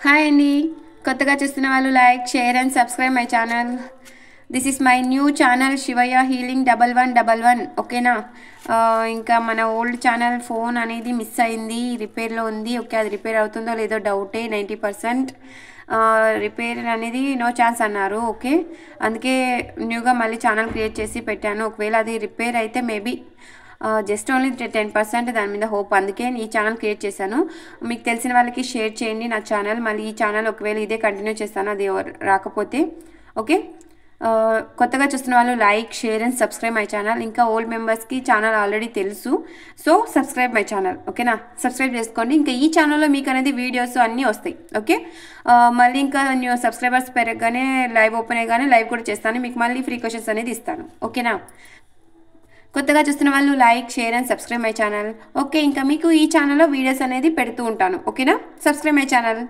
Hi అండి. కొత్తగా చూస్తున్న వాళ్ళు like, share and subscribe my channel. This is my new channel Shivayya healing 1111. ఓకేనా? ఇంకా మన ఓల్డ్ ఛానల్ ఫోన్ అనేది మిస్ అయింది, రిపేర్లో ఉంది. ఓకే, అది రిపేర్ అవుతుందో లేదో డౌటే. 90% రిపేర్ అనేది నో ఛాన్స్ అన్నారు. ఓకే, అందుకే న్యూగా మళ్ళీ ఛానల్ క్రియేట్ చేసి పెట్టాను. ఒకవేళ అది రిపేర్ అయితే మేబీ జస్ట్ ఓన్లీ 10% దాని మీద హోప్. అందుకే ఈ ఛానల్ క్రియేట్ చేశాను. మీకు తెలిసిన వాళ్ళకి షేర్ చేయండి నా ఛానల్. మళ్ళీ ఈ ఛానల్ ఒకవేళ ఇదే కంటిన్యూ చేస్తాను, అది రాకపోతే. ఓకే, కొత్తగా చూస్తున్న వాళ్ళు like, share and subscribe my channel. ఇంకా ఓల్డ్ మెంబర్స్కి ఛానల్ ఆల్రెడీ తెలుసు, సో సబ్స్క్రైబ్ మై ఛానల్. ఓకేనా? సబ్స్క్రైబ్ చేసుకోండి. ఇంకా ఈ ఛానల్లో మీకు అనేది వీడియోస్ అన్నీ వస్తాయి. ఓకే, మళ్ళీ ఇంకా న్యూ సబ్స్క్రైబర్స్ పెరగగానే లైవ్ ఓపెన్ అయ్యగానే లైవ్ కూడా చేస్తాను, మీకు మళ్ళీ ఫ్రీ క్వశ్చన్స్ అనేది ఇస్తాను. ఓకేనా? కొత్తగా చూస్తున్న వాళ్ళు like, share and subscribe my channel. Okay, ఇంకా మీకు ఈ ఛానల్లో వీడియోస్ అనేది పెడుతూ ఉంటాను. ఓకేనా? Subscribe my channel.